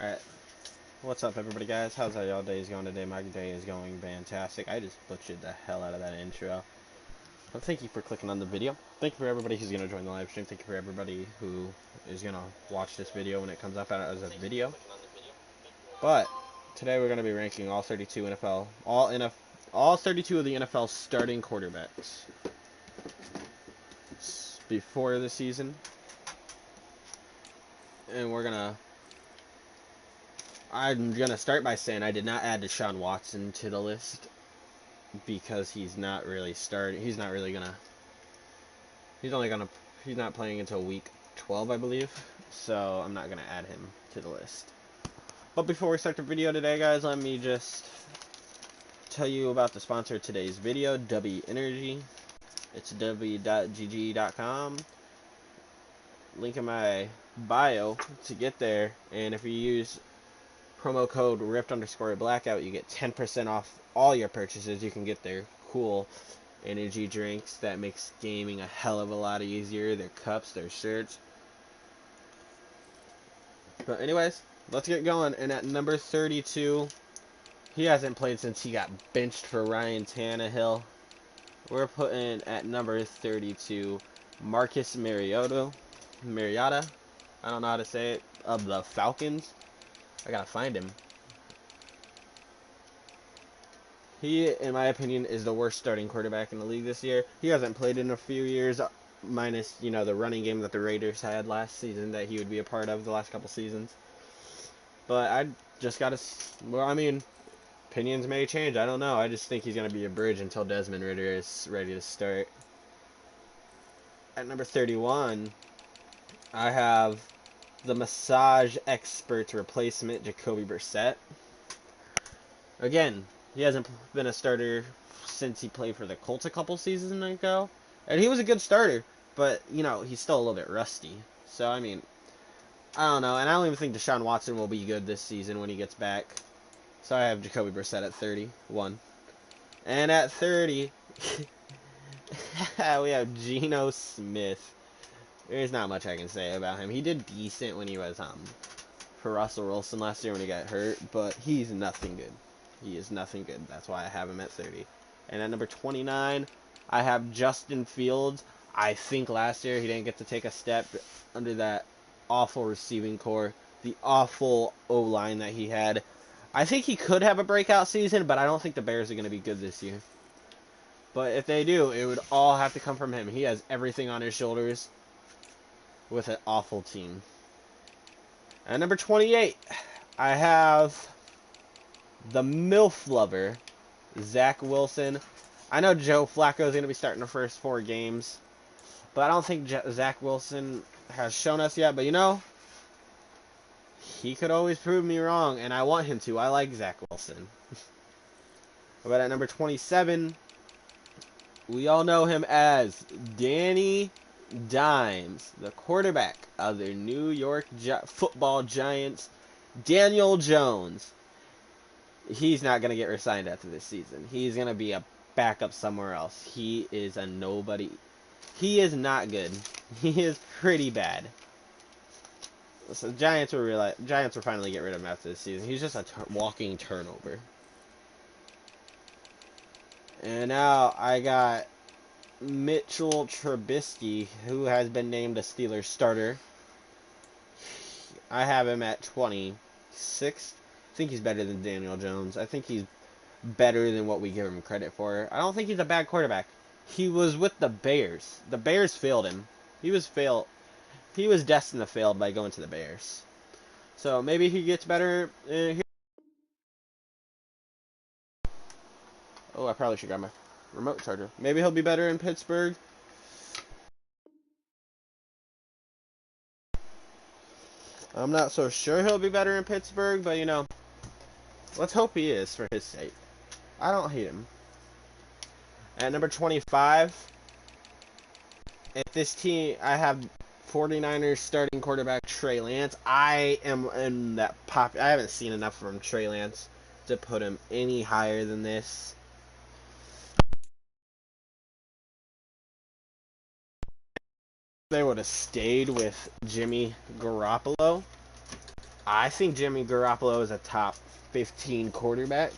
Alright, what's up everybody guys? How's y'all days going today? My day is going fantastic. I just butchered the hell out of that intro. But thank you for clicking on the video. Thank you for everybody who's going to join the live stream. Thank you for everybody who is going to watch this video when it comes up as a video. But today we're going to be ranking all 32 NFL, all 32 of the NFL starting quarterbacks before the season. And I'm gonna start by saying I did not add Deshaun Watson to the list because he's not really starting. He's not playing until week 12, I believe. So I'm not gonna add him to the list. But before we start the video today, guys, let me just tell you about the sponsor of today's video, W Energy. It's w.gg.com. Link in my bio to get there, and if you use promo code Rift_Blackout, you get 10% off all your purchases. You can get their cool energy drinks that makes gaming a hell of a lot easier. Their cups, their shirts. But anyways, let's get going. And at number 32, he hasn't played since he got benched for Ryan Tannehill. We're putting at number 32 Marcus Mariota. I don't know how to say it. Of the Falcons. I gotta find him. He, in my opinion, is the worst starting quarterback in the league this year. He hasn't played in a few years, minus, the running game that the Raiders had last season that he would be a part of the last couple seasons. But I just gotta, opinions may change. I don't know. I just think he's gonna be a bridge until Desmond Ridder is ready to start. At number 31, I have the massage expert replacement, Jacoby Brissett. Again, he hasn't been a starter since he played for the Colts a couple seasons ago. And he was a good starter, but, he's still a little bit rusty. So, I don't know. And I don't even think Deshaun Watson will be good this season when he gets back. So I have Jacoby Brissett at 31. And at 30, we have Geno Smith. There's not much I can say about him. He did decent when he was for Russell Wilson last year when he got hurt, but he's nothing good. He is nothing good. That's why I have him at 30. And at number 29, I have Justin Fields. I think last year he didn't get to take a step under that awful receiving core, the awful O-line that he had. I think he could have a breakout season, but I don't think the Bears are going to be good this year. But if they do, it would all have to come from him. He has everything on his shoulders with an awful team. At number 28, I have the MILF lover, Zach Wilson. I know Joe Flacco is going to be starting the first 4 games, but I don't think Zach Wilson has shown us yet. But he could always prove me wrong, and I want him to. I like Zach Wilson. But at number 27, we all know him as Danny Dimes, the quarterback of the New York Football Giants, Daniel Jones. He's not going to get re-signed after this season. He's going to be a backup somewhere else. He is a nobody. He is not good. He is pretty bad. So Giants will finally get rid of him after this season. He's just a walking turnover. And now I got Mitchell Trubisky, who has been named a Steelers starter. I have him at 26. I think he's better than Daniel Jones. I think he's better than what we give him credit for. I don't think he's a bad quarterback. He was with the Bears. The Bears failed him. He was destined to fail by going to the Bears. So maybe he gets better here. Oh, I probably should grab my remote charger. Maybe he'll be better in Pittsburgh. I'm not so sure he'll be better in Pittsburgh, but let's hope he is for his sake. I don't hate him. At number 25, if this team, I have 49ers starting quarterback Trey Lance. I am in that I haven't seen enough from Trey Lance to put him any higher than this. They would have stayed with Jimmy Garoppolo, I think Jimmy Garoppolo is a top 15 quarterback.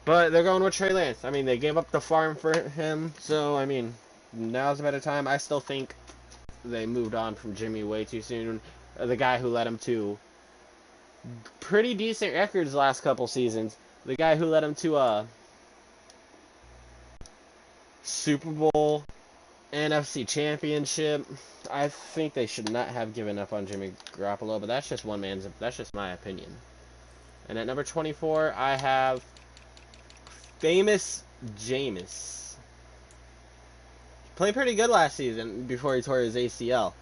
But they're going with Trey Lance. I mean, they gave up the farm for him, so, I mean, now's a better time. I still think they moved on from Jimmy way too soon. The guy who led him to pretty decent records the last couple seasons. The guy who led him to a Super Bowl, NFC Championship. I think they should not have given up on Jimmy Garoppolo, but that's just that's just my opinion. And at number 24, I have Famous Jameis. Played pretty good last season before he tore his ACL.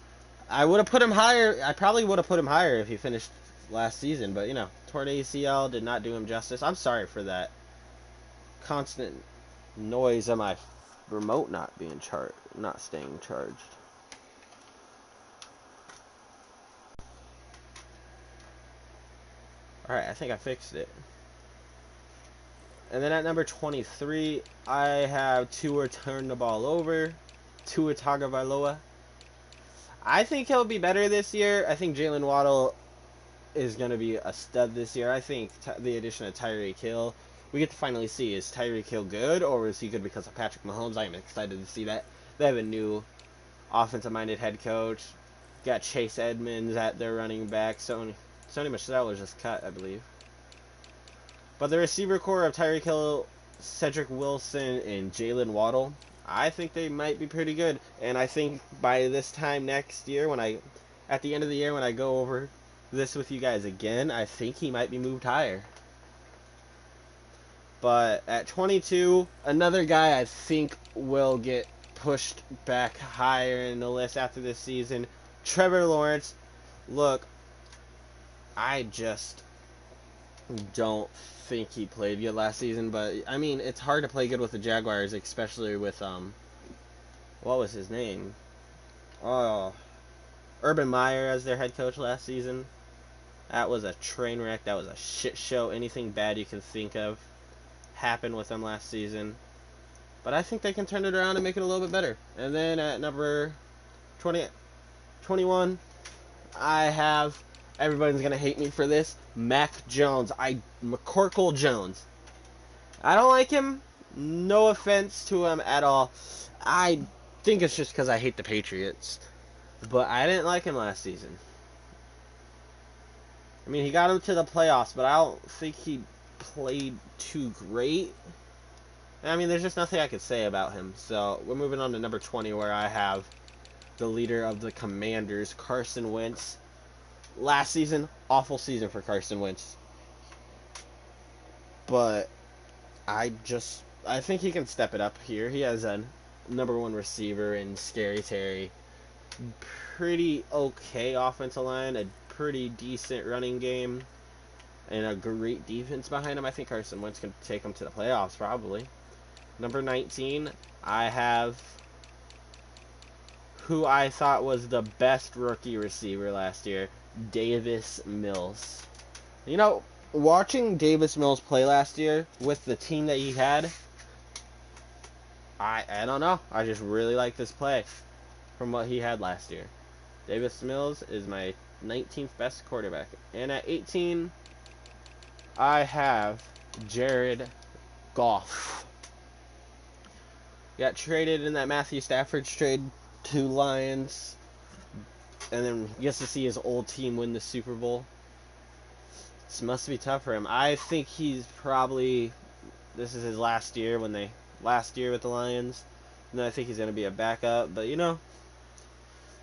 I would have put him higher. I probably would have put him higher if he finished last season, but tore the ACL, did not do him justice. I'm sorry for that constant noise on my remote not staying charged. Alright, I think I fixed it. And then at number 23, I have Tua turn the ball over. Tua Tagovailoa. I think he'll be better this year. I think Jalen Waddle is going to be a stud this year. I think the addition of Tyreek Hill, we get to finally see, is Tyreek Hill good, or is he good because of Patrick Mahomes? I am excited to see that. They have a new offensive-minded head coach. Got Chase Edmonds at their running back. Sony Michel was just cut, I believe. But the receiver core of Tyreek Hill, Cedric Wilson, and Jalen Waddle, I think they might be pretty good. And I think by this time next year, at the end of the year, when I go over this with you guys again, I think he might be moved higher. But at 22, another guy I think will get pushed back higher in the list after this season, Trevor Lawrence. Look, I just don't think he played good last season, but I mean, it's hard to play good with the Jaguars, especially with what was his name? Oh, Urban Meyer as their head coach last season. That was a train wreck. That was a shit show. Anything bad you can think of happened with them last season. But I think they can turn it around and make it a little bit better. And then at number 21, I have, everybody's going to hate me for this, Mac Jones. McCorkle Jones. I don't like him. No offense to him at all. I think it's just because I hate the Patriots. But I didn't like him last season. I mean, he got him to the playoffs, but I don't think he played too great. I mean, there's just nothing I could say about him. So we're moving on to number 20, where I have the leader of the Commanders, Carson Wentz. Last season, awful season for Carson Wentz. But I think he can step it up here. He has a number one receiver in Scary Terry. Pretty okay offensive line, a pretty decent running game, and a great defense behind him. I think Carson Wentz can take him to the playoffs, probably. Number 19, I have who I thought was the best rookie receiver last year, Davis Mills. Watching Davis Mills play last year with the team that he had, I don't know. I just really like this play from what he had last year. Davis Mills is my 19th best quarterback. And at 18, I have Jared Goff. Got traded in that Matthew Stafford trade to Lions, and then gets to see his old team win the Super Bowl. This must be tough for him. I think this is his last year with the Lions. And I think he's going to be a backup, but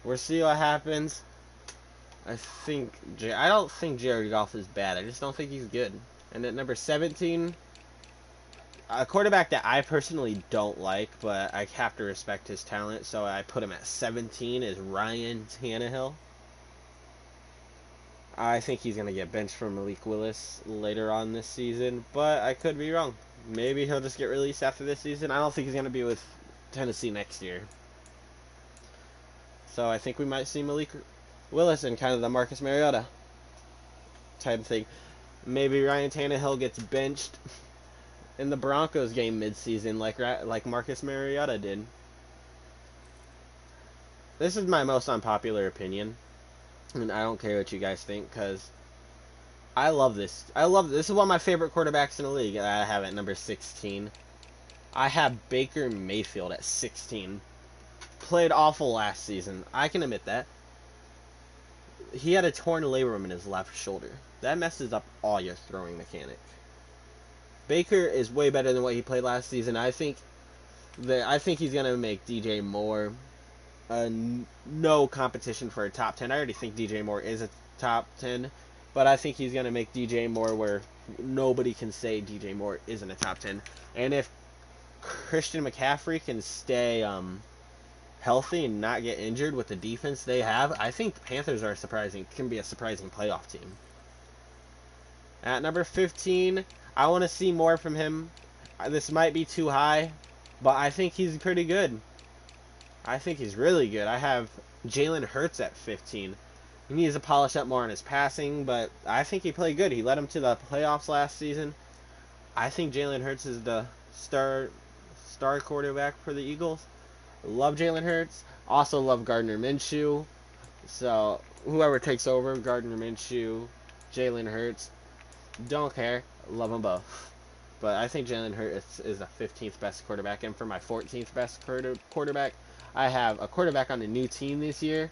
we'll see what happens. I don't think Jared Goff is bad. I just don't think he's good. And at number 17, a quarterback that I personally don't like, but I have to respect his talent, so I put him at 17, is Ryan Tannehill. I think he's going to get benched for Malik Willis later on this season, but I could be wrong. Maybe he'll just get released after this season. I don't think he's going to be with Tennessee next year. So I think we might see Malik Willis in kind of the Marcus Mariota type of thing. Maybe Ryan Tannehill gets benched in the Broncos game mid-season like Marcus Mariota did. This is my most unpopular opinion. And I don't care what you guys think, because I love this. This is one of my favorite quarterbacks in the league. I have at number 16. I have Baker Mayfield at 16. Played awful last season. I can admit that. He had a torn labrum in his left shoulder. That messes up all your throwing mechanic. Baker is way better than what he played last season. I think he's gonna make DJ Moore no competition for a top 10. I already think DJ Moore is a top 10, but I think he's gonna make DJ Moore where nobody can say DJ Moore isn't a top 10. And if Christian McCaffrey can stay healthy and not get injured with the defense they have, I think the Panthers can be a surprising playoff team. At number 15, I want to see more from him. This might be too high, but I think he's pretty good. I think he's really good. I have Jalen Hurts at 15. He needs to polish up more on his passing, but I think he played good. He led him to the playoffs last season. I think Jalen Hurts is the star quarterback for the Eagles. Love Jalen Hurts. Also love Gardner Minshew. So whoever takes over, Gardner Minshew, Jalen Hurts, don't care. Love them both. But I think Jalen Hurts is the 15th best quarterback. And for my 14th best quarterback, I have a quarterback on a new team this year,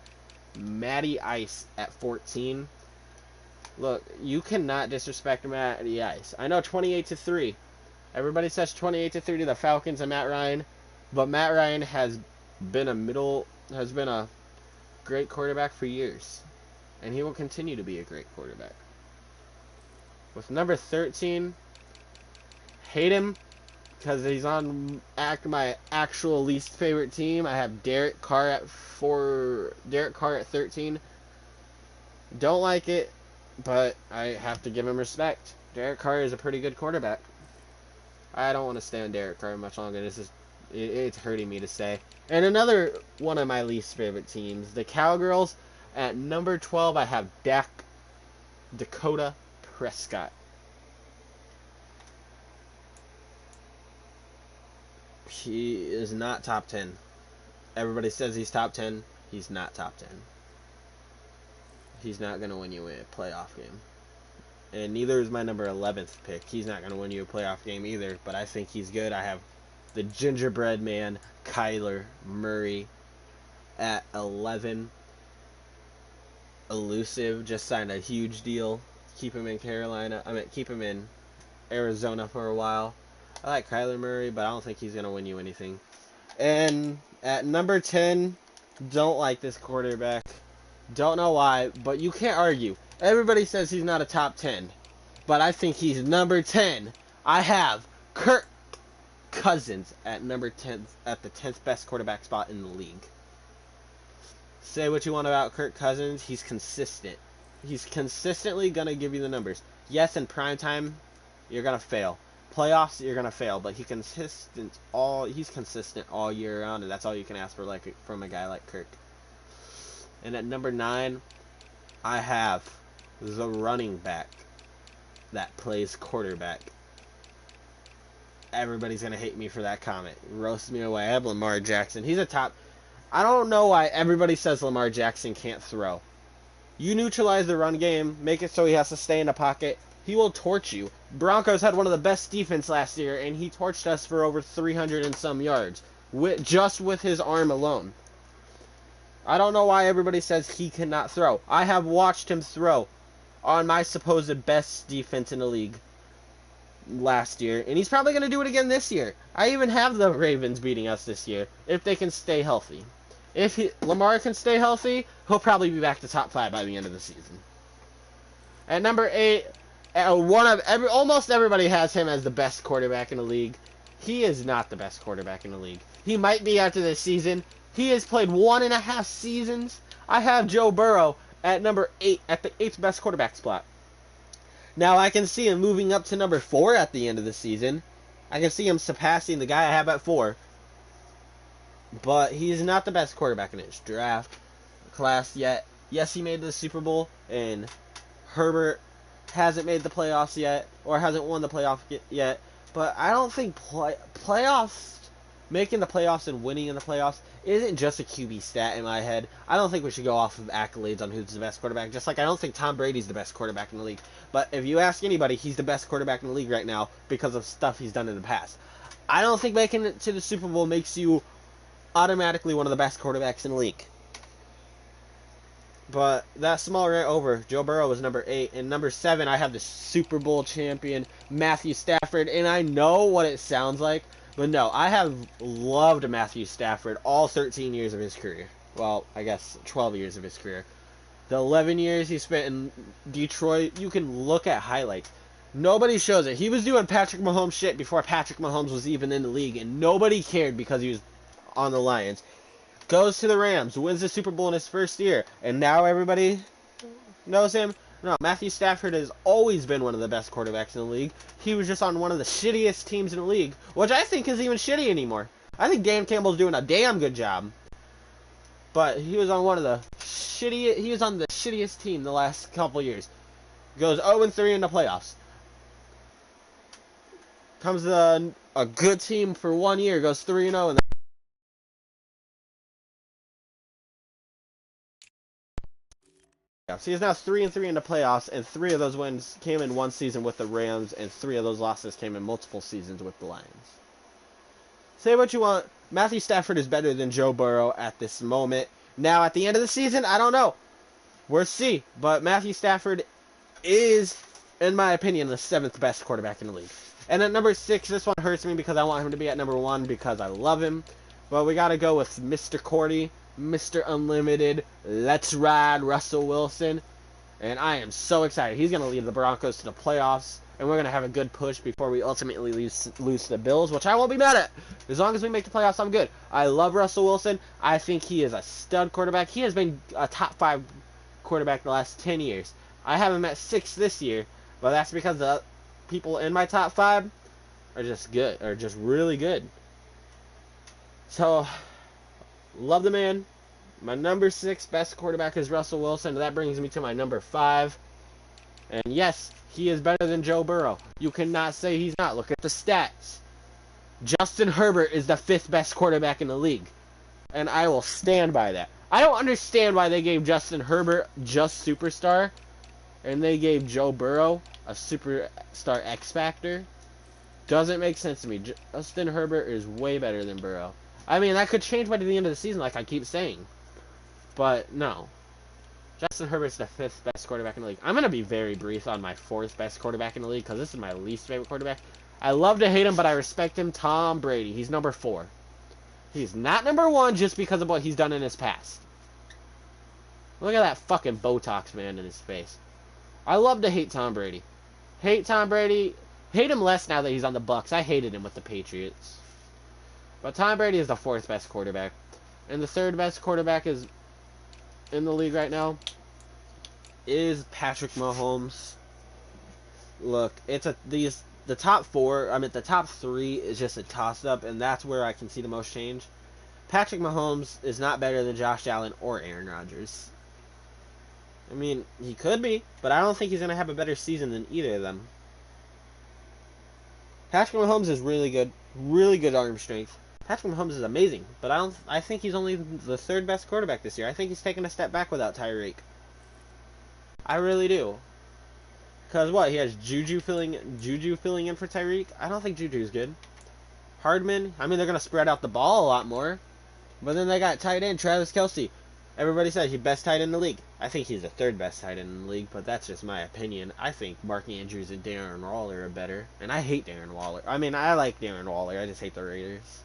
Matty Ice at 14. Look, you cannot disrespect Matty Ice. I know 28-3. Everybody says 28-3 to the Falcons and Matt Ryan. But Matt Ryan has been a great quarterback for years. And he will continue to be a great quarterback. With number 13, hate him because he's on my actual least favorite team. I have Derek Carr at 13. Don't like it, but I have to give him respect. Derek Carr is a pretty good quarterback. I don't want to stand Derek Carr much longer. It's hurting me to say. And another one of my least favorite teams, the Cowgirls. At number 12, I have Dakota Prescott. He is not top 10. Everybody says he's top 10. He's not top 10. He's not going to win you a playoff game. And neither is my number 11th pick. He's not going to win you a playoff game either, but I think he's good. I have the gingerbread man, Kyler Murray, at 11. Elusive, just signed a huge deal. Keep him in keep him in Arizona for a while. I like Kyler Murray, but I don't think he's going to win you anything. And at number 10, don't like this quarterback. Don't know why, but you can't argue. Everybody says he's not a top 10, but I think he's number 10. I have Kirk Cousins at number 10, at the 10th best quarterback spot in the league. Say what you want about Kirk Cousins, he's consistent. He's consistently going to give you the numbers. Yes, in prime time, you're going to fail. Playoffs, you're going to fail, but he's consistent all year round, and that's all you can ask for from a guy like Kirk. And at number 9, I have the running back that plays quarterback. Everybody's going to hate me for that comment. Roast me away. I have Lamar Jackson. He's a top. I don't know why everybody says Lamar Jackson can't throw. You neutralize the run game, make it so he has to stay in the pocket. He will torch you. Broncos had one of the best defense last year, and he torched us for over 300 and some yards. Just with his arm alone. I don't know why everybody says he cannot throw. I have watched him throw on my supposed best defense in the league last year, and he's probably going to do it again this year. I even have the Ravens beating us this year if they can stay healthy. If Lamar can stay healthy, he'll probably be back to top 5 by the end of the season. At number 8, almost everybody has him as the best quarterback in the league. He is not the best quarterback in the league. He might be after this season. He has played 1.5 seasons. I have Joe Burrow at number 8, at the 8th best quarterback spot. Now, I can see him moving up to number 4 at the end of the season. I can see him surpassing the guy I have at 4. But he's not the best quarterback in his draft class yet. Yes, he made the Super Bowl, and Herbert hasn't made the playoffs yet, or hasn't won the playoff yet. But I don't think playoffs making the playoffs and winning in the playoffs isn't just a QB stat in my head. I don't think we should go off of accolades on who's the best quarterback, just like I don't think Tom Brady's the best quarterback in the league. But if you ask anybody, he's the best quarterback in the league right now because of stuff he's done in the past. I don't think making it to the Super Bowl makes you automatically one of the best quarterbacks in the league. But that small rant over. Joe Burrow was number 8. And number 7, I have the Super Bowl champion, Matthew Stafford. And I know what it sounds like. But no, I have loved Matthew Stafford all 13 years of his career. Well, I guess 12 years of his career. The 11 years he spent in Detroit, you can look at highlights. Nobody shows it. He was doing Patrick Mahomes shit before Patrick Mahomes was even in the league. And nobody cared because he was on the Lions. Goes to the Rams, wins the Super Bowl in his first year, and now everybody knows him. No, Matthew Stafford has always been one of the best quarterbacks in the league. He was just on one of the shittiest teams in the league, which I think isn't even shitty anymore. I think Dan Campbell's doing a damn good job. But he was on one of the he was on the shittiest team the last couple years. Goes 0-3 in the playoffs. Comes a good team for 1 year, goes 3-0 and so he's now 3-3 in the playoffs, and 3 of those wins came in one season with the Rams, and 3 of those losses came in multiple seasons with the Lions. Say what you want, Matthew Stafford is better than Joe Burrow at this moment. Now, at the end of the season, I don't know. We'll see. But Matthew Stafford is, in my opinion, the 7th best quarterback in the league. And at number 6, this one hurts me because I want him to be at number 1 because I love him. But we got to go with Mr. Cordy. Mr. Unlimited, let's ride Russell Wilson, and I am so excited. He's going to lead the Broncos to the playoffs, and we're going to have a good push before we ultimately lose to the Bills, which I won't be mad at. As long as we make the playoffs, I'm good. I love Russell Wilson. I think he is a stud quarterback. He has been a top 5 quarterback the last 10 years. I have him at 6 this year, but that's because the people in my top 5 are just good, or just really good. So, love the man. My number 6 best quarterback is Russell Wilson. That brings me to my number 5. And yes, he is better than Joe Burrow. You cannot say he's not. Look at the stats. Justin Herbert is the 5th best quarterback in the league. And I will stand by that. I don't understand why they gave Justin Herbert just superstar. And they gave Joe Burrow a superstar X Factor. Doesn't make sense to me. Justin Herbert is way better than Burrow. I mean, that could change by the end of the season, like I keep saying. But, no. Justin Herbert's the 5th best quarterback in the league. I'm going to be very brief on my 4th best quarterback in the league, because this is my least favorite quarterback. I love to hate him, but I respect him. Tom Brady. He's number 4. He's not number 1 just because of what he's done in his past. Look at that fucking Botox man in his face. I love to hate Tom Brady. Hate Tom Brady. Hate him less now that he's on the Bucs. I hated him with the Patriots. But Tom Brady is the 4th best quarterback. And the 3rd best quarterback is in the league right now is Patrick Mahomes. Look, it's the top 4, I mean the top 3 is just a toss-up, and that's where I can see the most change. Patrick Mahomes is not better than Josh Allen or Aaron Rodgers. I mean, he could be, but I don't think he's going to have a better season than either of them. Patrick Mahomes is really good arm strength. Patrick Mahomes is amazing, but I think he's only the 3rd best quarterback this year. I think he's taken a step back without Tyreek. I really do. Cause what? He has Juju filling in for Tyreek. I don't think Juju's good. Hardman. I mean, they're gonna spread out the ball a lot more, but then they got tight end Travis Kelce. Everybody says he's best tight end in the league. I think he's the 3rd best tight end in the league, but that's just my opinion. I think Mark Andrews and Darren Waller are better, and I hate Darren Waller. I mean, I like Darren Waller. I just hate the Raiders.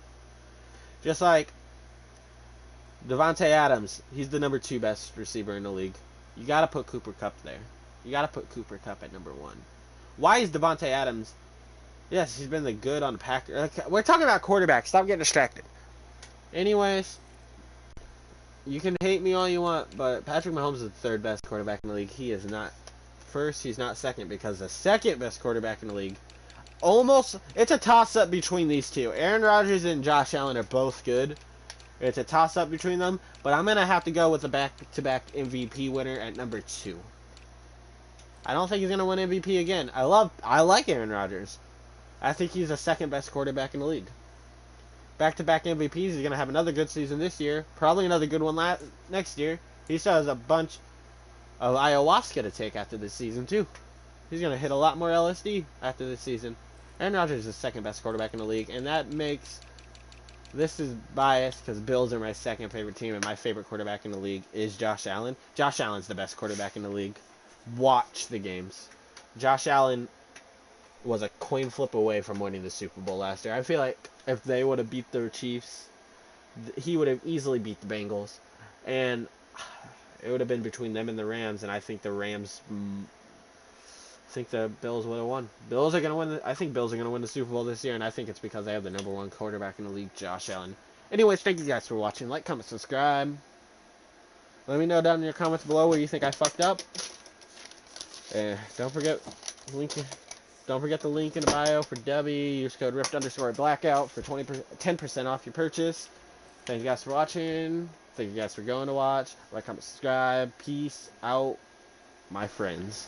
Just like Devontae Adams, he's the number 2 best receiver in the league. You gotta put Cooper Kupp there. You gotta put Cooper Kupp at number 1. Why is Devontae Adams? Yes, he's been the good on the Packers. We're talking about quarterbacks. Stop getting distracted. Anyways, you can hate me all you want, but Patrick Mahomes is the 3rd best quarterback in the league. He is not first. He's not 2nd, because the 2nd best quarterback in the league. It's a toss-up between these two. Aaron Rodgers and Josh Allen are both good. It's a toss-up between them, but I'm going to have to go with the back-to-back MVP winner at number 2. I don't think he's going to win MVP again. I like Aaron Rodgers. I think he's the 2nd best quarterback in the league. back-to-back MVPs. He's going to have another good season this year. Probably another good one next year. He still has a bunch of ayahuasca to take after this season, too. He's going to hit a lot more LSD after this season. Aaron Rodgers is the second best quarterback in the league, and that makes... This is biased because Bills are my second favorite team, and my favorite quarterback in the league is Josh Allen. Josh Allen's the best quarterback in the league. Watch the games. Josh Allen was a coin flip away from winning the Super Bowl last year. I feel like if they would have beat the Chiefs, he would have easily beat the Bengals. And it would have been between them and the Rams, and I think the Rams... I think the Bills would have won. Bills are going to win. I think Bills are going to win the Super Bowl this year, and I think it's because they have the number one quarterback in the league, Josh Allen. Anyways, thank you guys for watching. Like, comment, subscribe. Let me know down in your comments below where you think I fucked up. Don't forget the link in the bio for Debbie. Use code Rift_Blackout for 10% off your purchase. Thank you guys for watching. Thank you guys for going to watch. Like, comment, subscribe. Peace out, my friends.